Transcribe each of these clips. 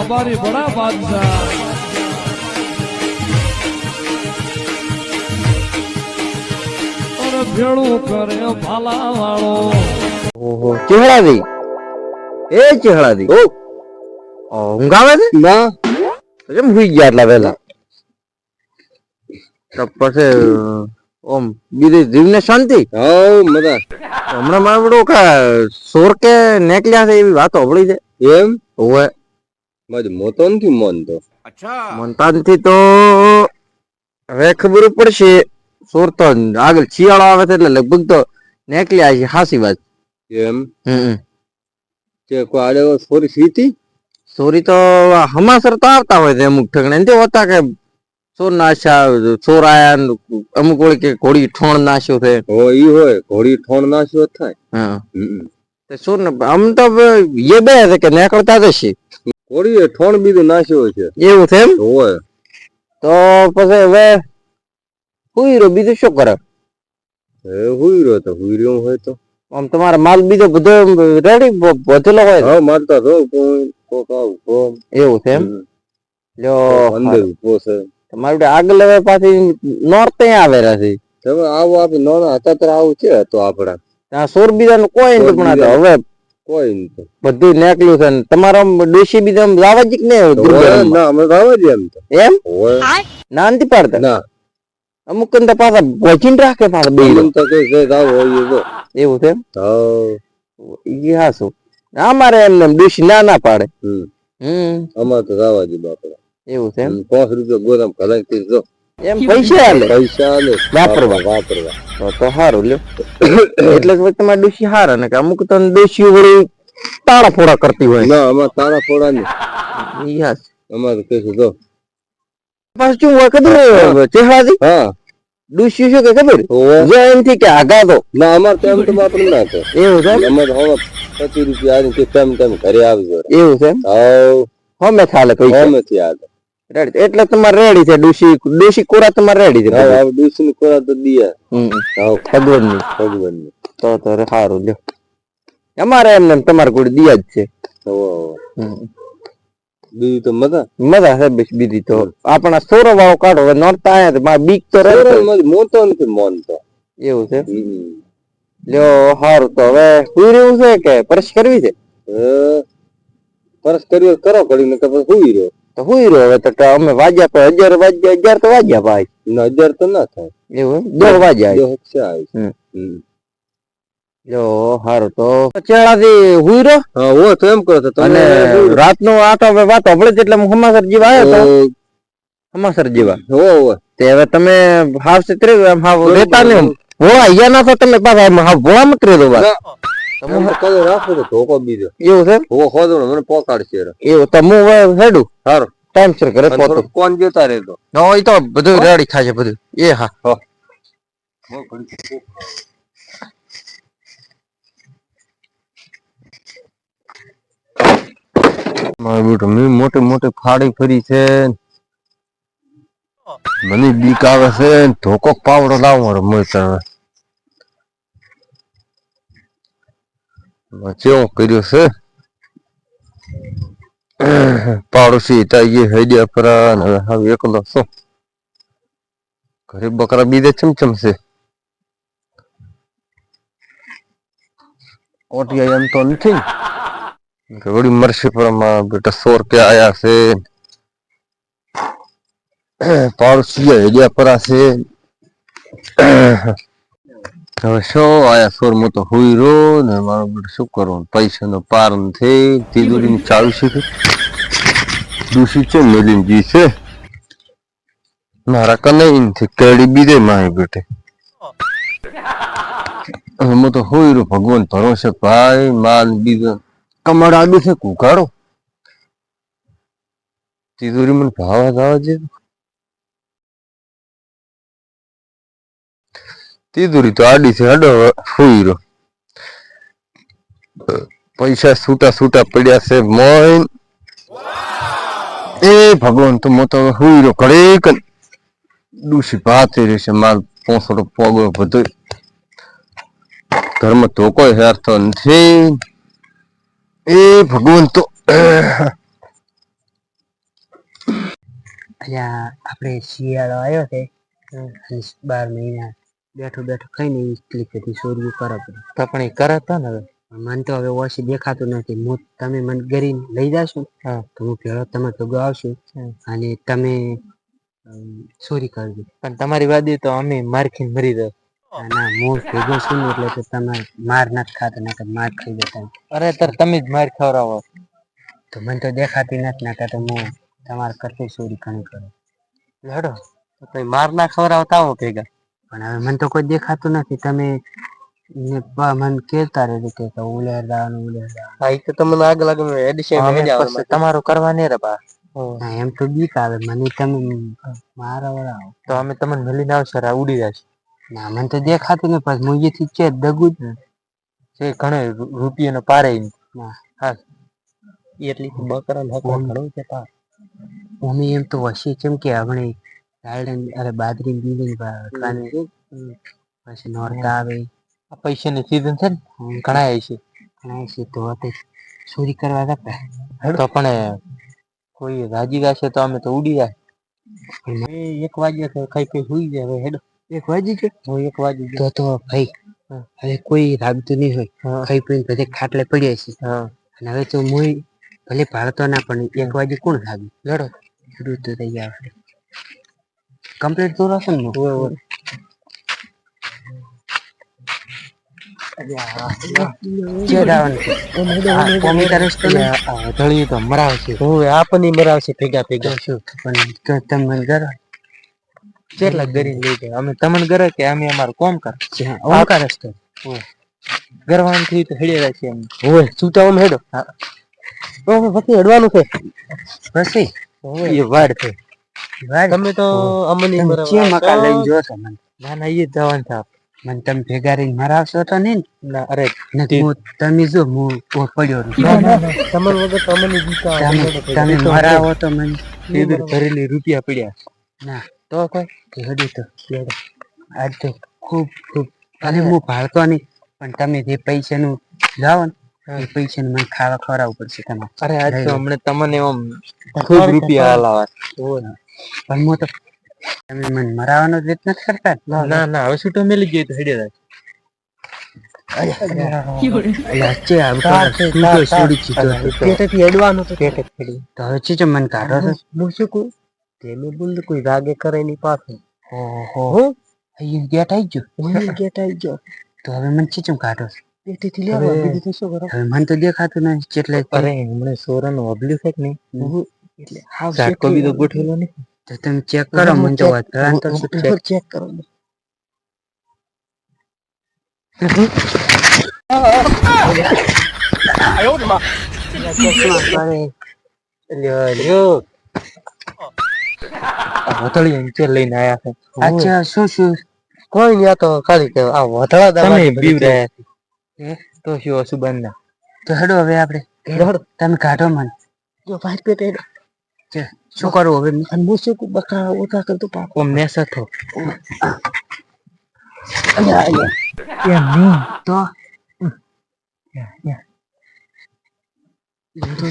દરબારી બડા બાદશાહ ભેળું કરે ભાલા વાળો. ઓહો ચહેડાદી એ ચહેડાદી ઓ ઊંઘ આવે છે ના કેમ સુઈ ગયા એટલા વહેલા તો પછી ઓમ બીજી જીવને શાંતિ હા મજા હમણાં મારો કા સોર કે નેકલ્યા છે એવી વાતો હબળી છે એમ ઓવે મારી મોતો નથી મનતો અચ્છા મનતા નથી તો હવે ખબર પડશે સોર તો આગળ શિયાળો આવે છે એટલે લગભગ તો નેકલ્યા છે હાસી વાત એમ કે કોઈ આડે સોરી સીતી સોરી તો હમાસર તો આવતા હોય છે અમુક ઠગણે નથી હોતા કે ચોર નાશ્યા ચોર આયા અમુક ઓળી કે ઘોડી ઠોણ નાશ્યો છે ઈ હોય ઘોડી ઠોણ નાશ્યો થાય હા ચોર ને આમ તો એ બે છે કે નીકળતા જશે ઘોડી ઠોણ બીજું નાશ્યો છે એવું છે એમ હોય તો પછી હવે હુઈ રહ્યો બીજું શું કરે હુઈ રહ્યો તો હુઈ રહ્યો હોય તો આમ તમારે માલ બીજો બધો રેડી વધેલો હોય હા માલ તો એવું છે એમ લ્યો અંદર ઉભો છે તમારે આગળ હવે પાછી નોર્થ આવે છે તમે આવો આપે નોના હતા ત્યારે આવું છે તો આપડા ત્યાં સોર બીજા નું કોઈ નથી પણ હવે કોઈ નથી બધું નીકળ્યું છે ને તમારા ડોશી બીજા લાવવા જ ને ના અમે લાવવા જ એમ ના નથી પાડતા ના અમુક પાછા વચીન રાખે પાછા બે તો એવું છે હા શું અમારે એમને ડોશી ના ના પાડે અમારે તો લાવવા જ બાપડા એવું છે 5 રૂપિયા ગોદામ કલાઈ જો એમ પૈસા આલે વાપરવા તો સારું લ્યો એટલે જ તમારે ડોશી હારા ને કે અમુક તો ડોશી વળી તાળા ફોડા કરતી હોય ના અમારે તાળા ફોડા નહીં યસ અમારે કહીશું જો પાછું શું હોય ખબર ચહેરાથી હા ડોશી શું કે ખબર જો એમથી કે આગા દો ના અમારે તેમ તો બાપરે ના કે એવું છે અમારે હવે 25 રૂપિયા આવીને કે તેમ ઘરે આવજો એવું છે હમે ચાલે પૈસા હમે થી આવે રેડી એટલે તમારે રેડી છે ડોશી કોરા તમારે રેડી છે હા ડોશી ની કોરા તો દિયા ભગવાન ની તો સારું લ્યો અમારે એમને તમારે કોઈ દિયા જ છે બીજી તો મજા છે બીજી તો આપણા સોરો વાળો કાઢો હવે નોરતા આયા બીક તો મોતો નથી મોનતો એવું છે લ્યો સારું તો હવે સુઈ રહ્યું છે કે પરસ કરવી છે પરસ કરવી કરો કરીને કે સુઈ રહ્યો તો હુઈ રહ્યો હવે તો અમે વાગ્યા પર 11 તો વાગ્યા ભાઈ 11 તો ના થાય એવું 10 વાગ્યા જો હારું તો ચેડાથી હુઈ રહ્યો હા હો તો એમ કહો તો અને રાતનો આટો હવે વાત હબળે એટલે હમાસર જેવા આવ્યો તો હમાસર જેવા હો તે હવે તમે હાવસેત રહ્યો હાવ રહેતા ને ભોળા અહીંયા ના તો તમે પાછા હાવ ભોળા મત રહ્યો બા તમે કઈ રાખો તો ધોકો બીજો એવું છે હો ખોદો મને પોકાડશે એવું તો હું હેડું સારું ટાઈમ સર ઘરે પહોંચો કોણ જતા રહેતો નો ઈ તો બધું રેડી થાય છે બધું એ હા મારું બેટું મેં મોટી મોટી ફાડી ફરી છે મને બીક આવે છે ધોકો પાવડો લાવો મારો મળતા કેવું કર્યું છે પાડોશી એ હેડિયા પર હવે એકલો શું ઘરે બકરા બીજે ચમચમ છે ઓટિયા એમ તો નથી વળી મરશે પણ બેટા 100 રૂપિયા આયા છે પાડોશી હેડિયા પર છે હવે શું આયા 100 માં તો હુઈ રો ને મારો બેટો શું કરવાનું પૈસા નો પાર નથી તિજોરી ની ચાલુ છે દૂષિત છે મેલિનજી છે મારા કને નથી કેડી બીજે માય બેટે હું તો હોઈ રહ્યો ભગવાન ભરોસે ભાઈ માલ બીજો કમળ આડું છે કુકાડો તિજોરી મને ભાવા જવા છે તિજોરી તો આડી છે હડો હોઈ રહ્યો પૈસા છૂટા છૂટા પડ્યા છે મોઈન એ ભગવાન તો મોતો હોઈ રહ્યો ઘડીક ડૂસી ભાતી રહેશે માલ પોસડો પોગો બધું ઘરમાં તો કોઈ હેરતો નથી એ ભગવાન તો અલ્યા આપણે શિયાળો આવ્યો છે અને 12 મહિના બેઠો બેઠો ખાઈને એટલી બધી ચોરીઓ કરે બધી. તો પણ એ કરતા ને હવે. મને તો હવે ઓછી દેખાતું નથી. તમે મને ઘરે લઈ જાશો તો હું ભેળો તમે ભેગો આવશું અને તમે ચોરી કરજો. પણ તમારી વાદી તો અમે માર ખીને મરી જાવ. ના હું ભેગો છું ને એટલે તો તમે માર નથી ખાતા નકર માર ખાઈ જતા. અરે તાર તમે જ માર ખવડાવો. તો મને તો દેખાતી નથી નકર તો હું તમારા કરતી ચોરી ઘણી કરું. લડો તો માર ના ખવડાવતા હો ભેગા. પણ હવે મને તો કોઈ દેખાતું નથી. તમે મને કહેતા રહેજો કે ઉલેરદાવાનું ઉલેરદાવાનું. હા, એ તો તમને આગ લાગે એડિશન તમારું કરવા નહીં રે બા. ના એમ તો બીક આવે મને. તમે મારા વાળા તો અમે તમને મળીને આવશે ઉડી જશે. ના મને તો દેખાતું ને પછી હું અહીંથી છે દગું જ ને છે ઘણો રૂપિયાનો પારે. ના હા એટલી બકરા ઘણું છે પાર. અમે એમ તો વસી કેમ કે આપણે અરે બાજરી બીજી પછી નોરતા આવે. આ પૈસાની સીઝન છે ને ઘણા છે. ઘણા છે તો ચોરી કરવા જતા તો પણ કોઈ રાજી જશે તો અમે તો ઉડી જાય. 1 વાગ્યા તો કઈ હુઈ જાય હવે હેડો. 1 વાગી છે. 1 વાગ્યું તો ભાઈ હવે કોઈ રાગતું નહીં હોય. ખાઈ પીને બધે ખાટલે પડ્યા છે અને હવે તો હું ભલે ભાળતો ના પણ 1 વાગે કોણ લાગ્યું. લડો શરૂ તો થઈ ગયા કમ્પ્લીટ તો રહેશે ને. મરાવશે આપણને મરાવશે ભેગા ભેગા. પણ તમે ઘર કેટલા ગરી લઈ જાય અમે તમને ઘરે કે અમે અમારું કોમ કર રસ્તો ગરવાનું થયું તો હેડી જાય છે એમ. હોય છૂટા હેડો. પછી હેડવાનું છે પછી એ વાડ છે. તમે તો અમને મકા લઈને જોશો મને. ના ના એ જવાનું છે. મને તમે ભેગા રહીને મરાવશો તો નહીં ના. અરે તમે જો હું પડ્યો તમારું વગર તો અમને તમે મરાવો તો મને ભરેલી રૂપિયા પડ્યા. ના તો કોઈ હડી તો આજ તો ખૂબ ખૂબ ભલે હું ભાળતો નહીં પણ તમે જે પૈસાનું લાવો ને એ પૈસાનું મને ખાવા ખવડાવવું પડશે તમારે. અરે આજ તો હમણે તમને એમ ખૂબ રૂપિયા હલાવા. પણ હું તો તમે મને મરાવાનો જ નથી કરતા. ના ના હવે છૂટો મેલી ગયો તો હેડે જાય. હવે ચીજો મને કાઢો છો. તેને બોલ કોઈ રાગે કરે ની પાસે. ઓહો ગેટ આવી ગયો. તો હવે મને ચીચમ કાઢો છો. હવે મને તો દેખાતું નહીં એટલે. અરે હમણાં સોરાનું અબલ્યું છે કે નહીં એટલે હાવ ઝાટકો બીજો ગોઠવેલો નહીં. તો તમે ચેક કરો મને તો ચેક કરો. લઈને આયા છે. અચ્છા શું કોઈ નઈ તો ખાલી આ વધળા તમે બીવરાયા તો શું અસુબંધ ના. તો હેડો હવે આપણે તમે કાઢો મને. જો ભાઈ પેટે શું કરું હવે હું શું બકરા ઓછા કરતો પાકો નેસા થો. તો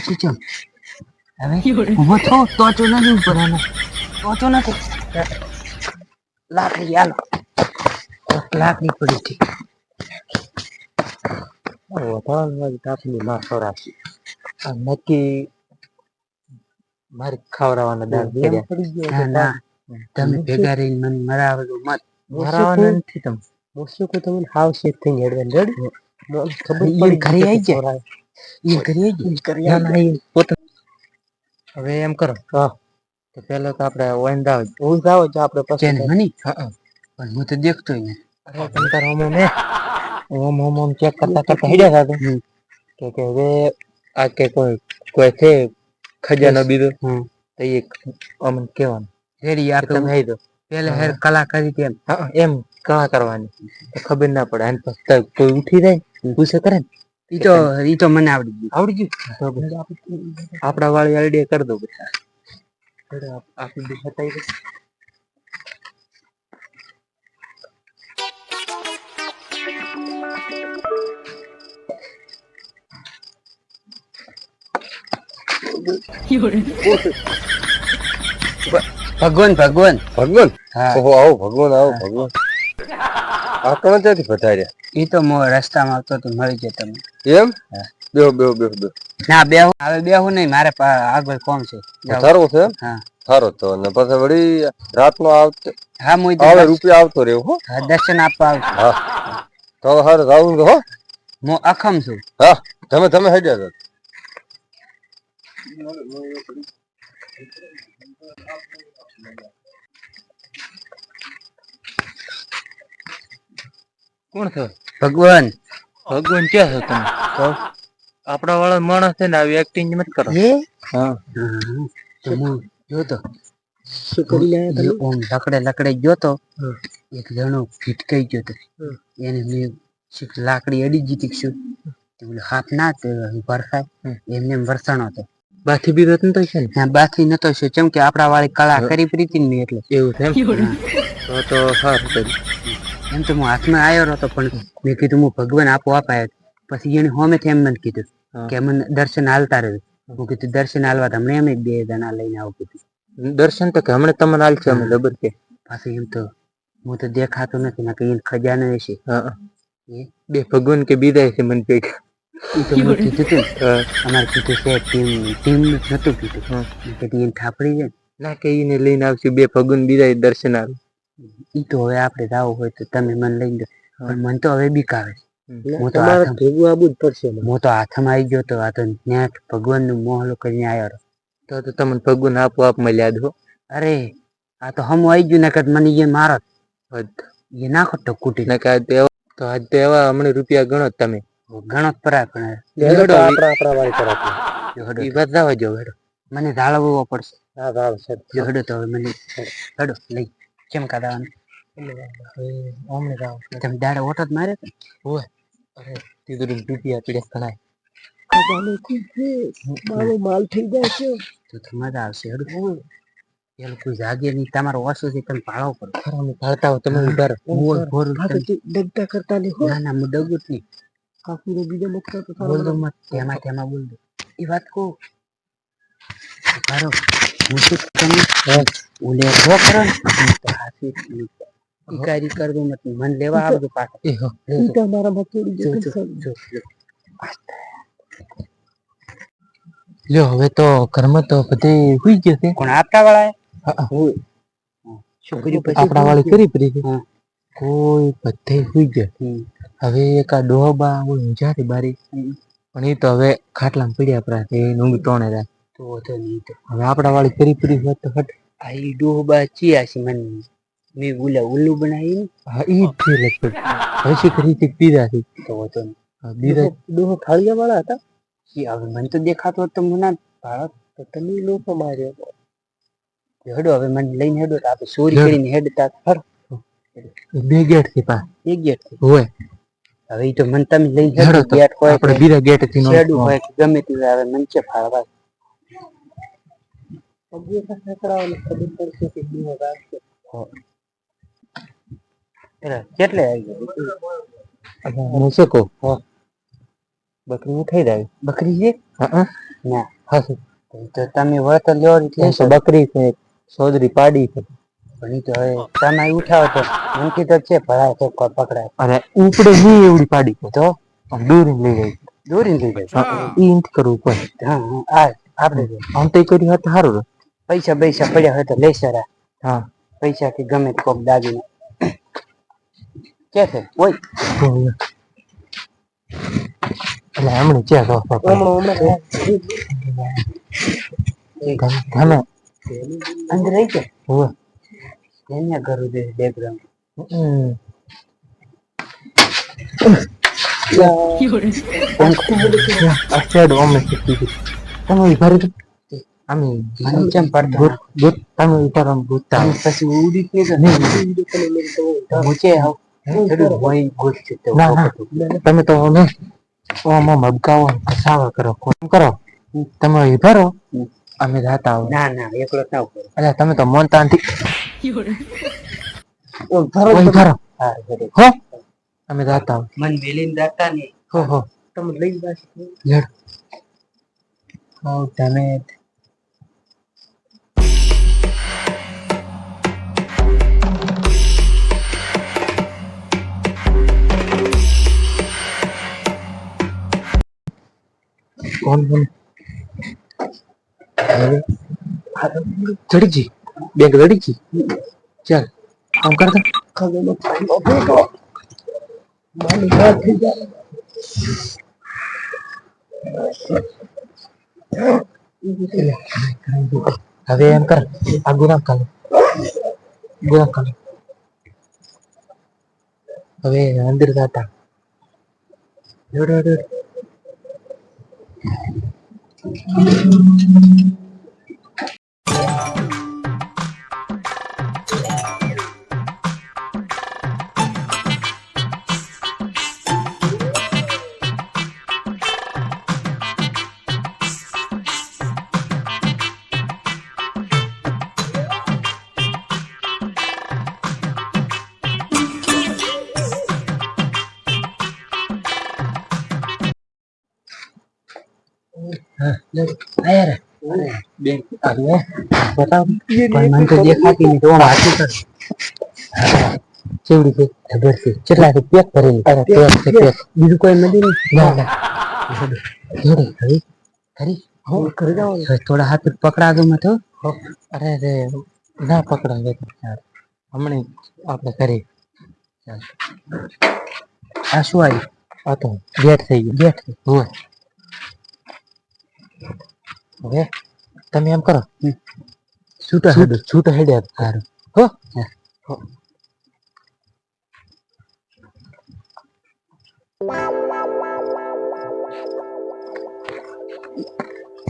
ચીચમ હવે ઉભો થો તો નથી ઉપર તો નથી લાકડી હાલો લાકડી પડી હતી. તાપની માં ખવડાવશે નક્કી મારી ખવડાવવાના દાળ પડી ગયો. ના તમે ભેગા રહીને મને મરાવેલું મત મરાવાના નથી તમે. મોસું કો તમને હાવ શેક થઈને હેડવાનું રેડી. ખબર પડી ઘરે આવી જાય. હવે એમ કરો તો પેલો તો આપણે ઓંધાવ આપણે પછી મની પણ હું તો દેખતો ને. અરે તમે તાર ઓમ ચેક કરતા હેડ્યા હતા કે હવે આ કે કોઈ છે ખજાનો બીજો તો એ અમને કહેવાનું રેડી આપે તમે આવી દો. પેલે હેર કલાકારી તેમ એમ કળા કરવાની ખબર ના પડે. અને પછી કોઈ ઉઠી જાય પૂછે કરે ને ઈ તો મને આવડી ગયું. આપડા વાળી આઈડિયા કરી દો બધા. આપી દે બતાવી દે. ભગવાન ભગવાન ભગવાન હા ઓહો આવો ભગવાન આવો ભગવાન આ કોણ ત્યાંથી પધાર્યા ઈ તો મો રસ્તામાં આવતો તો મળી જાય તમને એમ હા. બેહો બેહો બેહો બેહો ના બેહું હવે બેહું નહીં મારે આગળ કોમ છે જાઉં. સારું છે એમ? હા સારો તો ને પછી વળી રાતનો આવતે હા હું આવે રૂપિયા આવતો રહ્યો હો દર્શન આપવા આવશું હા તો હારે જાવું તો હો હું અખમ છું હા તમે હેડ્યા છો કોણ છો ભગવાન ભગવાન ક્યાં છો તમે આપડા વાળા માણસ છે ને આવી એક્ટિંગ મત કરો એ હા તો હું જોતો શું કરી રહ્યા તમે ઓમ લકડે ગયો તો એક જણો ભીટકાઈ ગયો તો એને મેં લાકડી અડી જીતી શું હાથ ના ભરખાય એમને વરસાણો હતો બાથી બી રતન તો છે ને ત્યાં બાથી નતો શું ચમ કે આપડા વાળી કળા કરી પ્રીતિ ને એટલે એવું છે એમ તો સારું કર્યું એમ તો હું હાથમાં આવ્યો હતો પણ મેં કીધું હું ભગવાન આપો અપાય પછી એને હોમેથી એમ મને કીધું કે મને દર્શન હાલતા રહ્યું હું કીધું દર્શન હાલવા તમને એમ 2 જણા લઈને આવું કીધું દર્શન તો કે હમણાં તમને હાલ છે અમે જબર કે પાછી એમ તો હું તો દેખાતો નથી ના કઈ ખજાનો હશે હા બે ભગવાન કે બીજા છે મને ભેગા ઈ તો મેં કીધું તું અમારે કીધું છે ટીમ નતું કીધું મેં કીધું એને થાપડી જાય ના કે એને લઈને આવશું બે ભગવાન બીજા દર્શન આવે ઈ તો હવે આપણે જાવું હોય તો તમે મને લઈ દો પણ મને તો હવે બીક આવે હું તો ભેગું આવવું જ પડશે હું તો હાથમાં આવી ગયો તો આ તો ન્યા ભગવાન નું મોહલો કરીને આવ્યો તો તમને ભગવાન આપો આપ મળ્યા દો અરે આ તો હમ આવી ગયું નકર મને એ મારો એ નાખો તો કુટી ના કે તો આજ તો એવા હમણાં રૂપિયા ગણો તમે ઘણો પરા પણ આપણા વાળી તરફ ઈ વાત જવા જો હેડો મને ધાળવવો પડશે હા ભાવ છે જો હેડો તો હવે મને હેડો લઈ કેમ કાઢવાનું અમને જાવ તમે દાડે ઓટો જ માર્યો હોય અરે તીધું રૂપિયા પીડે ઘણા માલ થઈ જાય છે તો મજા આવશે હેડો એ લોકો જાગે નહીં તમારો ઓછો છે તમે ભાળો કરો ભાળતા હો તમે ઉભા ડગતા કરતા નહીં ના ના હું ડગું જ નહીં કાકુરો બીજો મુકતા તો બોલ દો મત તેમાં બોલ દો એ વાત કહું હું શું તમે ઓલે ભો કરો ને તો હાથી ઈકારી કર દો મત મન લેવા આવજો પાછા ઈ તો મારા મથોડી જો લ્યો હવે તો ઘરમાં તો બધે હુઈ ગયો છે કોણ આપતા વાળા આપણા વાળી કરી પડી કોઈ બધે હુઈ ગયા હવે એક આ ડોહબા ઊંઝારી બારી પણ એ તો હવે ખાટલામાં પડ્યા પરા છે ઊંઘ ટોણે રાખ તો વધો નહીં તો હવે આપણા વાળી કરી પડી હોત તો હટ આ ઈ ડોહબા ચિયા છે મને મેં ઉલ્લુ બનાવી હા ઈ જ છે લગભગ હસી કરી હતી પીધા થી તો વધો નહીં બીજા ડોહો થાળિયા વાળા હતા હવે મને તો દેખાતો હતો મને ભારત તો તમે લોકો માર્યો હેડો હવે મને લઈને હેડો તો આપણે ચોરી કરીને હેડતા ફર બે ગેટ થી પા એક ગેટ હોય હવે ઈ તો મને તમે લઈને હેડો હેડો તો ગેટ હોય આપણે બીજા ગેટ થી શેડું હોય કે ગમે તે આવે મને છે ફાળવા કેટલે આવી હું શું કહું બકરી ઉઠાઈ જાય બકરી છે હા ના હા તો તમે વળતર લેવો એટલે બકરી છે સોદરી પાડી છે પણ ઈ તો હવે તમે ઉઠાવો તો મને તો છે ભરાય તો પકડાય અરે ઉપડે નહીં એવડી પાડી તો દોરી લઈ જાય દોરીને લઈ જાય ઈ ઇંત કરવું પડે હા આ આપણે આમ તો કર્યું હતું સારું પૈસા પડ્યા હોય તો લેસરા હા પૈસા કે ગમે તે કોક દાગીને કે છે ઓય એટલે હમણાં ચેક ગમે અંદર રહી છે હોય એને ઘર દે બેકગ્રાઉન્ડ તમે ભરી અમે ચમ પડતો તમે ઉતારવાનું ગોતતા પછી ઉડી કે મુચે આવ થોડું હોય ગોત છે તો તમે તો ને ઓમાં મબકાવો કસાવા કરો કોમ કરો તમે ભરો અમે જાતા આવો ના ના એકલો ના ઉપર અરે તમે તો મોનતા નથી ભરો ભરો હા હો અમે જાતા આવો મન વેલીન દાતા ને હો તમે લઈ જાશ લેડ Oh, damn it. Phone phone હવે ચડી જી બેંક રેડી જી ચાલ કામ કરતા હવે એમ કર આ ગુલાબ કાલે હવે અંદર જતા બેંક બતાવ પણ મને તો દેખાતી નહીં તો વાંચી કર ચેવડી છે ખબર છે કેટલા છે પેક કરેલી અરે પેક છે પેક બીજું કોઈ નથી ના ના જોડે ખરી ખરી હું કરી જાવ થોડા હાથ પકડા દો મત અરે રે ના પકડાવે હમણે આપણે કરી આ શું આવ્યું આ તો ગેટ થઈ ગયું ગેટ હોય હવે તમે એમ કરો છૂટા હેડે સારું હો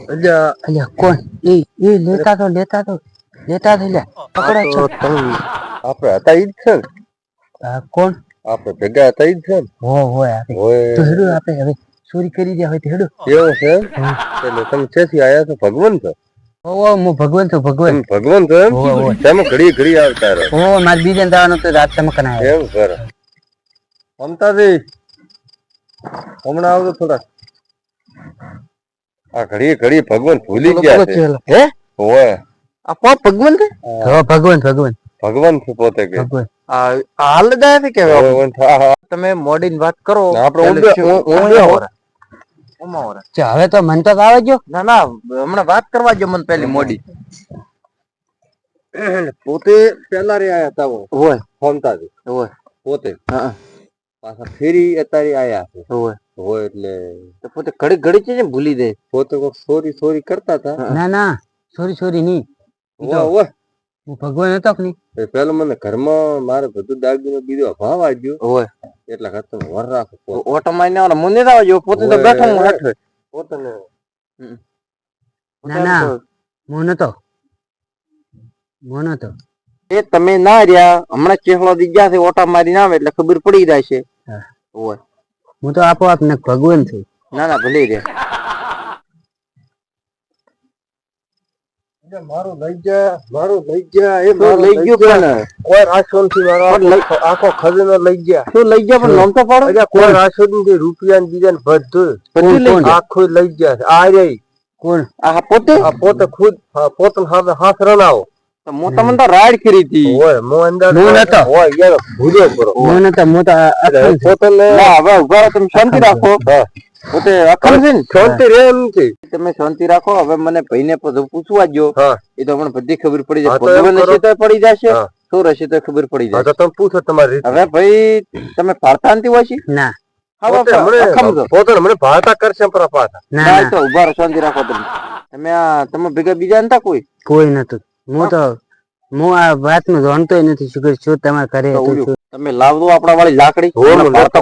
અલ્યા કોણ એ લેતા તો લે પકડો છો આપણે હતા ઈ જ છે ને કોણ આપણે ભેગા હતા ઈ જ છે ને હોય તો હેડો આપણે હવે ચોરી કરી દે હોય તો હેડો એવું છે એટલે તમે ક્યાંથી આયા છો ભગવાન છો હું ભગવાન છું ભગવાન ભગવાન છો એમ તમે ઘડી આવતા રહો મારે બીજા દાવાનું તો રાત ચમક ના એમ કરે મમતાજી હમણાં આવજો થોડા આ ઘડી ભગવાન ભૂલી ગયા છે હે ઓય આ કોણ ભગવાન છે ભગવાન છે પોતે કે ભગવાન હાલ જાય છે કે તમે મોડીન વાત કરો આપણે હવે તો મન તો આવે ગયો ના હમણાં વાત કરવા જો મને પેલી મોડી પોતે પેલા રે આયા હતા હોય ફોનતાજી હોય પોતે પાછા ફેરી અત્યારે આયા છે હોય એટલે પોતે ઘડી છે ભૂલી દે પોતે સોરી કરતા હતા ના સોરી નહીં હું ભગવાન હતો કે નહીં પેલો મને ઘરમાં મારે બધું દાગીનો બીજો ભાવ આવ્યો હોય એટલા ખાતર વર રાખો ઓટો મારીને આવવાનો મને ના આવજો પોતે તો બેઠો હું હેઠે પોતે ના મોન હતો એ તમે ના રહ્યા હમણાં ચેહલો દી ગયા છે ઓટા મારીને આવે એટલે ખબર પડી જાય છે હોય હું તો આપોઆપ ને ભગવાન છું ના ભલે રહ્યા મારું લઈ ગયા એ લઈ ગયો પણ કોઈ રાશન થી આખો ખજાનો લઈ ગયા શું લઈ ગયા પણ નામ તો પાડો કોઈ રાશન થી રૂપિયા ને બીજા ને બધું આખું લઈ ગયા આ રે કોણ આ પોતે ખુદ પોતે હાથ રણાવો મોટા મને તો રાડ કરી હતી હોય મો અંદર હોય યાર ભૂલો કરો મને તો મોટા પોતે ના હવે ઉભા રહો તમે શાંતિ રાખો પોતે અકલ છે ને શાંતિ રે એમ છે તમે શાંતિ રાખો હવે મને ભાઈને પૂછવા જો એ તો મને બધી ખબર પડી જાય ભગવાન હશે તો પડી જશે શું રહેશે તો ખબર પડી જાય તમે પૂછો તમારી હવે ભાઈ તમે પાડતા નથી હોય છે ના પોતે મને ભાળતા કરશે પાછા ના તો ઉભા રહો શાંતિ રાખો તમે ભેગા બીજા નતા કોઈ નતું હું આ વાત નું જાણતો નથી શું તમારે કરે તમે લાવજો આપણા વાળી લાકડી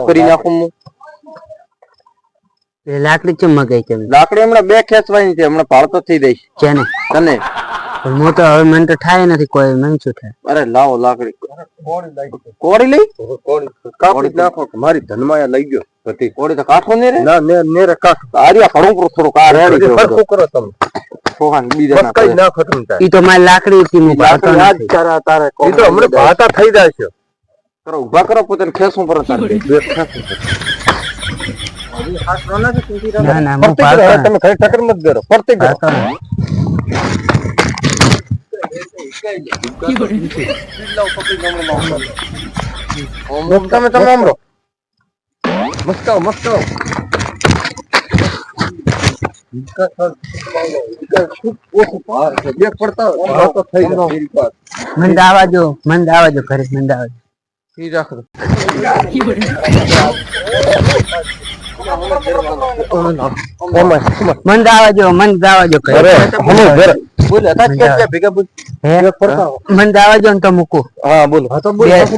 કરી નાખો એ લાકડી ચમ મગાઈ છે લાકડી હમણાં બે ખેંચવાની છે હમણાં પાળતો થઈ જઈશ તને પણ હું તો હવે મને તો થાય નથી કોઈ મને શું થાય અરે લાવો લાકડી કોડી લઈ કાપી નાખો મારી ધનમાયા લઈ ગયો બધી કોડી તો કાઠો ને રે ના ને રે કાઠો આરિયા ફળું થોડું કા રેડી ફરકો કરો તમે સોહાન બીજા કઈ ના ખતમ થાય ઈ તો મારી લાકડી હતી હું ભાતો નથી તારે ઈ તો હમણે ભાતા થઈ જાય છે કરો ઉભા કરો પોતાને ખેસું પર તારે ના હું ભાતો તમે ઘરે ટક્કર મત કરો ફરતે કરો તમે આમરો મસ્ત મંદ આવા જો ઘરે મંદ આવા મંદ આવા જો ઘરે મંદ આવા જો ને તો મૂકું. હા બોલો.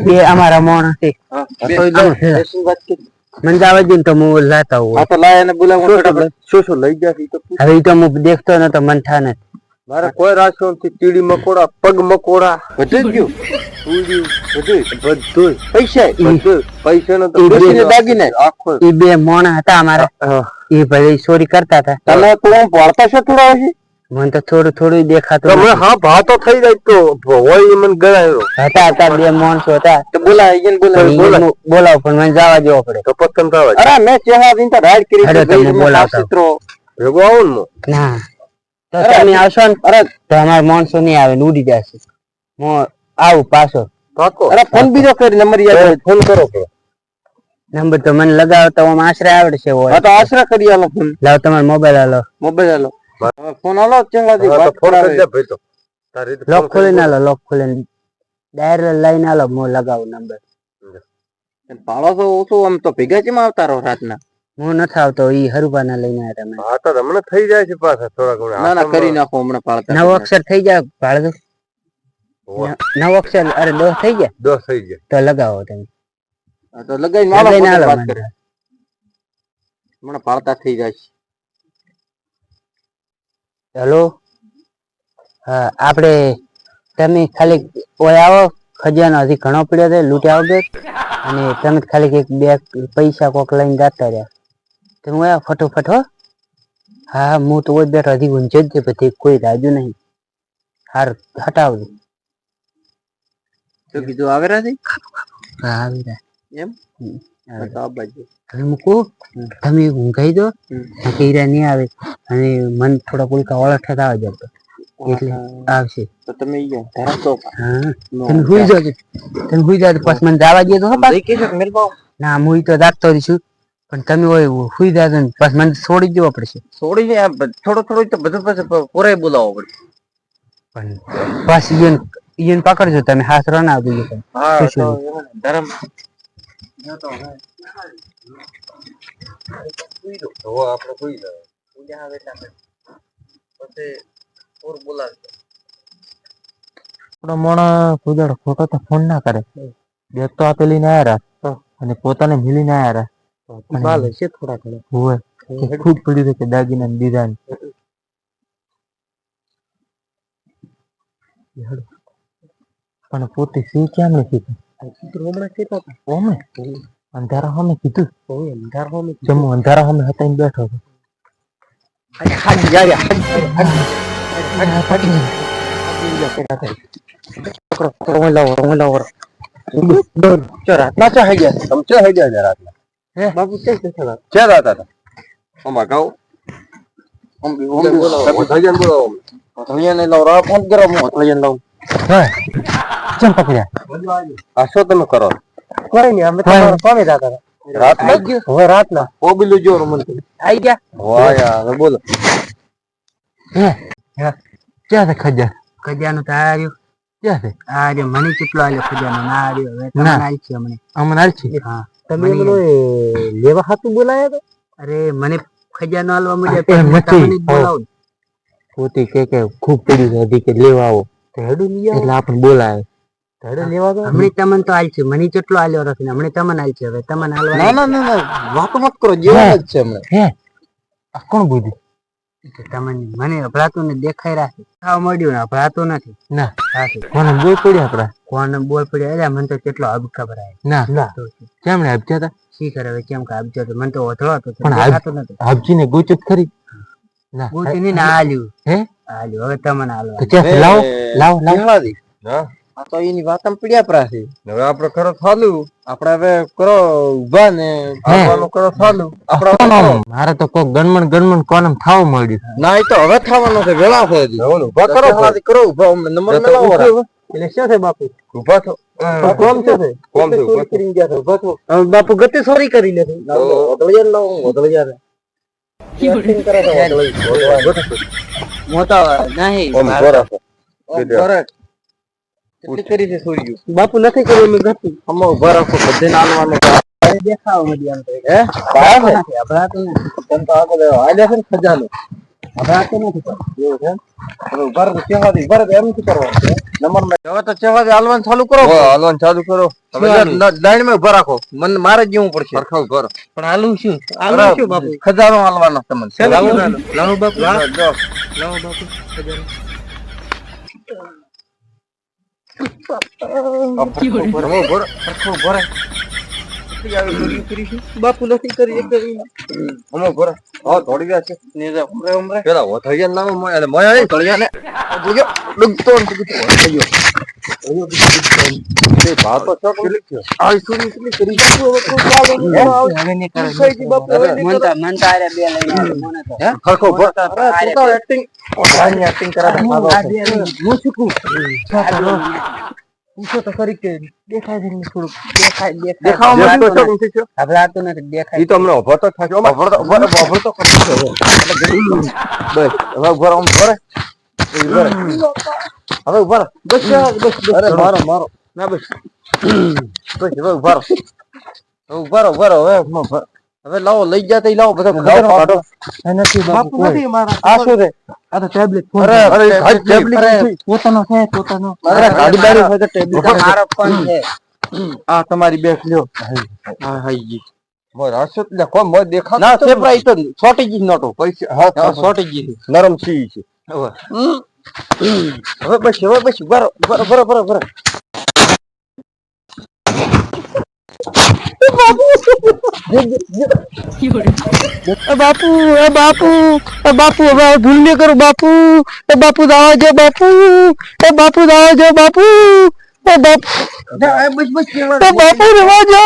બે અમારા મોણ છે મંદ આવા જો ને તો હું લાતા હું. તો લાય એને બોલાવો. શું લઈ ગયા હવે ઈ તો હું દેખતો નતો મન થા નથી. મારે કોઈ રાખ્યો નથી. ચીડી મકોડા પગ મકોડા બધું ગયું. બધું પૈસા નો દાગીને આખો ઈ બે મોણા હતા અમારા. એ ભાઈ ચોરી કરતા હતા. તમે કોણ ભણતા છો થોડા હશે? મને તો થોડું દેખાતું તમે હા ભાતો થઈ જાય તો હોય મને ગણાયો હતા બે માણસો હતા. તો બોલાય બોલાવ પણ મને જવા દેવો પડે તો પતંગ થવા. અરે મેં ચેહરા દિનતા રાઈડ કરી બોલાવતા ભેગો આવું ને ના તો તમે આવશો ને તો અમારા માણસો નહીં આવે ને ઉડી જશે. હું આવું પાછો. અરે ફોન બીજો કરી નંબર યાદ ફોન કરો. નંબર તો મને લગાવતા આમ આશરે આવડશે. હા તો આશરે કરી આલો ફોન. લાવ તમારો મોબાઈલ આલો. ફોન આલો ચેહરાથી વાત કરી દે ભાઈ. તો લોક ખોલીને આલો. લોક ખોલીને ડાયરેક્ટ લઈને આલો. હું લગાવું નંબર. ભાડો તો ઓછું આમ તો ભેગા ચેમ આવતા રહો રાતના? હું નથી આવતો. ઈ હરુભાના લઈને આવ્યા તમે. હા તો હમણાં થઈ જાય છે પાછા થોડા ઘણા. ના કરી નાખો હમણાં પાડતા. 9 અક્ષર થઈ જાય ભાડું. 9 અક્ષર અરે 10 થઈ જાય. 10 થઈ જાય તો લગાવો તમે. તો લગાઈને આલો વાત કરે. હમણાં પાડતા થઈ જાય છે. હેલો હા આપણે તમે ખાલી ઓય આવો. ખજાનો હજી ઘણો પડ્યો છે લૂંટ્યા વગર. અને તમે ખાલી એક બે પૈસા કોક લઈને જતા રહ્યા. તમે ઓયા ફટોફટ હો. હા હું તો ઓય બેઠો હજી ઊંઝે જ છે બધી કોઈ રાજુ નહીં. હાર હટાવજો. તો કીધું આવે રાજી? હા આવી રહ્યા એમ બતાવ બાજુ. તમે મૂકો. તમે ઊંઘાઈ દો હીરા નહીં આવે. અને મન થોડા પુલકા વાળા ઠેતા આવે જતો એટલે આવશે. તો તમે ધરાતો હા તમે હુઈ જાજો. તમે હુઈ જાજો પછી મને જવા દે તો ના હું તો રાખતો રહીશું. પણ તમે હોય હુઈ જાજો ને પછી મને છોડી દેવો પડશે. છોડી થોડું તો બધું પછી પૂરાય બોલાવો પડશે. પણ પછી ઈયન પકડજો તમે. હાથ રણા દીધો. હા તો ધરમ આપણે કોઈ પૂજા આવે પછી પૂર બોલાવજો. મોણા સુદાડો ખોટો તો ફોન ના કરે. બેગ તો આપેલી ને આયા અને પોતાને મિલીને આયા બાલ હશે થોડા ઘણા. હોય ખૂબ પડ્યું છે કે દાગીના દીધા. પણ પોતે સી કેમ નથી અંધારા સામે કીધું. જમો અંધારા સામે હતા બેઠો હતો. રાતના ચા હઈ ગયા. તમે ચા હઈ ગયા રાતના? હે બાપુ ચા રાત હતા. અમાર ગાવ બોલાવો. ધૈયાને લાવ ફોન કરો. હું ધૈયાને લાવ. ચમ પકડ્યા. આ શું તમે કરો? કોઈ નહીં અમે તમારા સ્વામી દાદા રાતના હવે રાતના ઓબીલું જો રમન આવી ગયા. વાહ યાર બોલો. હે ક્યાં છે ખજા? ખજાનો તો આર્યો ક્યાં છે? આર્યો મને કેટલો આલ્યો ખજાનો ના આર્યો. હવે તમને આલ છે અમને. અમને આલ છે? હા તમે મને લેવા હાતું બોલાયા તો? અરે મને ખજાનો આલવા મળ્યા તમને બોલાવો. પોતે કે ખૂબ પડ્યું છે હજી કે લેવા આવો એટલે આપણે બોલાવે. હમણાં તમને તો આલ છે. મને કેટલો આલ્યો નથી. હમણાં તમને આલ છે. હવે તમને આલવા. ના વાતો મત કરો. જેવા જ છે હમણાં. હે આ કોણ બોલ્યું? તમને મને અભરાતું ને દેખાઈ રાખે. ખાવા મળ્યું ને અભરાતું નથી. ના કોને બોલ પડ્યા આપડા? કોને બોલ પડ્યા? અરે મને તો કેટલો હબ ખબર આવે. ના કેમ ને હબજ્યા હતા? શી કરે હવે કેમ કે હબજ્યો તો મને તો ઓથળો હતો પણ દેખાતો નથી. હબજી ને ગુચત ખરી ના ગુચી ની ના આલ્યું. હે આલ્યું. હવે તમને આલવા. લાવ આ તો એની વાત પડ્યા પ્રાસી. હવે આપડે કરો ચાલુ. આપડે હવે કરો ઉભા ને આવવાનું કરો ચાલુ. આપડે મારે તો કોઈ ગણમણ કોને થાવ મળ્યું. ના એ તો હવે થવાનો છે. વેળા છે હજી. ઉભા કરો ઉભા નંબર મેલાવો. એટલે શું છે બાપુ? ઉભા થો. કોમ છે કોમ છે ચોરી કરીને ગયા છો. ઉભા થો. બાપુ ગતિ ચોરી કરી લે. એક્ટિંગ કરે છે મોટો નહીં ઓમ બરફ કેટલી કરી છે સૂર્ય બાપુ નથી કર્યું મેં ઘરથી અમો બરફ બધે નાલવાનું દેખાવ મળી આમ તો હે બહાર ને હભરાતું નથી તમ તો આગળ આલ્યા છે ને ખજાનો હભરાતું નથી પણ. એવું છે હવે ભરત ચેહાદી ભરત એમ શું કરવાનું છે નંબર મે હવે તો ચેહાદી હાલવાનું ચાલુ કરો હાલવાનું ચાલુ કરો હવે લાઈન માં ઉભા રાખો મને મારે જ જેવું પડશે સરખા ઉભા રહો પણ હાલું શું બાપુ ખજાનો હાલવાનો તમને લાવો બાપુ લાવો બાપુ બાપુ નથી કરી થોડી વાર છે પેલા વથૈયા નામ મોયા તળિયા ને ડૂબતો પૂછો તો ખરી કે દેખાય છે થોડુંક દેખાવામાં હભરાતું નથી દેખાય ઈ તો હમણાં ઉભો તો થાક્યો ઉભો તો કરતો હવે બસ હવે ઉભો આમ ભરે હવે ઉભો બસ અરે મારો ના બસ બસ હવે ઉભો હવે લાવો લઈ જાતે લાવો બધા કાઢો નથી બાપુ નથી મારા આ શું છે આ તો ટેબ્લેટ અરે ટેબ્લેટ પોતાનો છે પોતાનો અરે ગાડીદારી હોય તો ટેબ્લેટ મારો ફોન છે આ તમારી બેગ લ્યો હા હાઈજી મોર હસત લે કોમ મોર દેખા ના છે પ્રાઈ તો છોટી જી નોટો પૈસા હા છોટી જી નરમ છી છે હવે બસ બરો બાપુ હવે ભૂલ નહીં કરું બાપુ બાપુ દાવા જો બાપુ બાપુ દાવા જો બાપુ બાપુ રેવા જો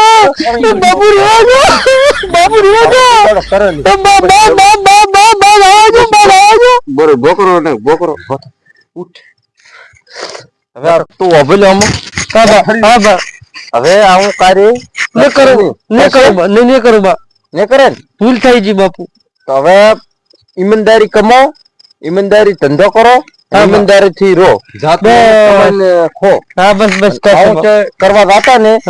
બોકરો ઉઠ હવે તું ઓભલો આમ હવે આવું કાર્ય ન કરું ને કરે ભૂલ થઈ જી બાપુ તો હવે ઈમાનદારી કમાઓ ઈમાનદારી ધંધો કરો ઈમાનદારી થી રહો જાતે ખો હા બસ કરવા જાતા ને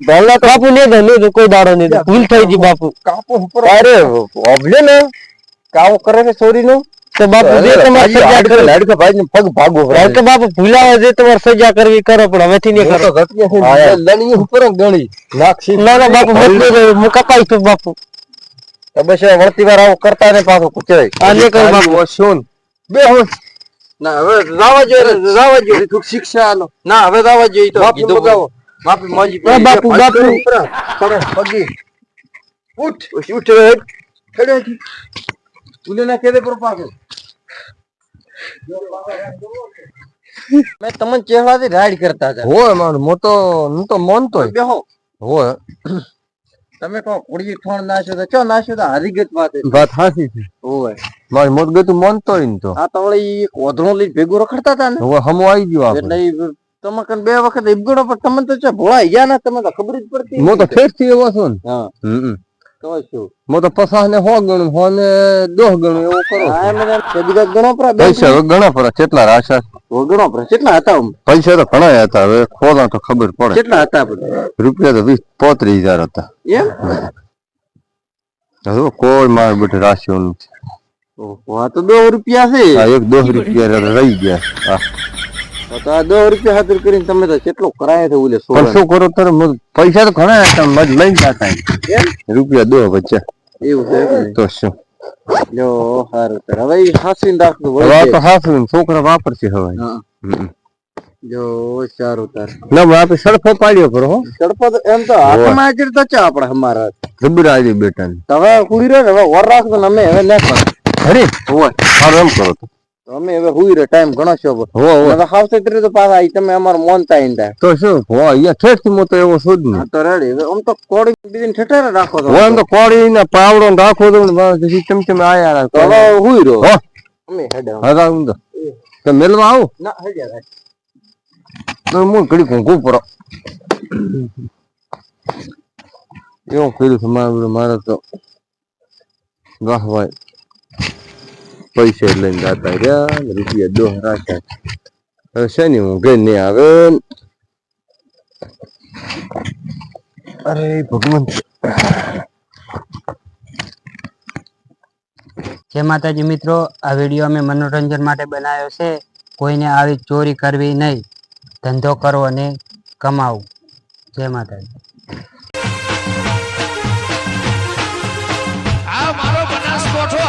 પહેલા તો બાપુ ને કોઈ દાડો નહીં ભૂલ થઈ જી બાપુ કાપો ઉપર અરે ઓભલે ને કાવો કરે છે ચોરી નું તો બાપુ જે તમારે સજા કરી લાડકા ભાઈ ને પગ ભાગો તો બાપુ ભૂલાવે જે તમારે સજા કરવી કરો પણ હવેથી નહીં કરો લણી ઉપર ગણી નાખી ના બાપુ હું કપાઈ છું બાપુ તો બસ વળતી વાર આવું કરતા ને પાછું કુચરાય આ નહીં કરું બાપુ શું બે હું ના હવે રાવા જો થોક શિક્ષા આલો ના હવે રાવા જો તો કીધું મગાવો માફી માંગી બાપુ પગી ઉઠ ખડે ઉલે ના કેદે પર પાકે મેં તમને ચહેરાથી રાઈડ કરતા હતા હોય મારું હું તો માનતો બેહો હોય તમે કહો કુડી ફોન નાખ્યો તો ચો નાખ્યો તો હરીગત વાત હાસી છે હોય મારી મોત ગતું માનતો ને તો આ તો વળી કોધણો લઈ ભેગું રખડતા હતા ને હવે હમો આવી ગયો એટલે તમે કન બે વખત ઇબગડો પણ તમને તો છે ભોળાઈ ગયા ને તમે તો ખબર જ પડતી હું તો ફેરથી એવો છું ને હા તો શું હું તો 50 ને 100 ગણું 100 ને 10 ગણું એવું કરો હા મને બીજા ગણો પર પૈસા ગણો પર કેટલા રાશા ગણો પર કેટલા હતા પૈસા તો ઘણા હતા હવે ખોદા તો ખબર પડે કેટલા હતા રૂપિયા તો 20-35,000 હતા એમ હવે કોઈ માર બેઠે રાશિઓ નથી ઓહો આ તો 2 રૂપિયા છે હા એક 2 રૂપિયા રહી ગયા હા તો આ 2 રૂપિયા હાજર કરીને તમે તો કેટલો કરાય છે ઓલે પણ શું કરો તારે પૈસા તો ઘણા હતા મજ લઈને જતા એમ રૂપિયા 2 બચ્ચા એવું છે તો શું લ્યો હારું તાર હવે હાસીન રાખજો હવે તો હાસીન છોકરા વાપરશે હવે જો સારું તાર ના આપણે સડફો પાડ્યો કરો હો સડફો તો એમ તો હાથમાં હાજર તો ચા આપણે અમારા જબરાજી બેટા હવે હુઈ રે હવે વર રાખજો ને અમે હવે લે પણ અરે હોય સારું એમ કરો તો અમે હવે હુઈ રે ટાઈમ ઘણો છે હવે હાવસે તરી તો પાછા આઈ તમે અમાર મોનતા ઇંડા તો શું હો અહીંયા ઠેઠથી મો તો એવો શોધ ને તો રેડી આમ તો કોડી દીને ઠેઠારે રાખો તો આમ તો કોડી ને પાવડો રાખો તો ચમચમ આયા તો હવે હુઈ રો હો અમે હેડા હા હું તો મેલવા આવું ના હેડા તો હું ઘડી કોંકો પરો એવું કર્યું છે મારે તો વાહ વાહ પૈસા લઈને જતા રહ્યા ને રૂપિયા 10 રાખ્યા હવે શેની ઊંઘે નહીં આવે અરે ભગવાન જય માતાજી મિત્રો, આ વિડીયો અમે મનોરંજન માટે બનાવ્યો છે. કોઈને આવી ચોરી કરવી નહીં, ધંધો કરવો અને કમાવું. જય માતાજી. આ મારો બનાસકોઠો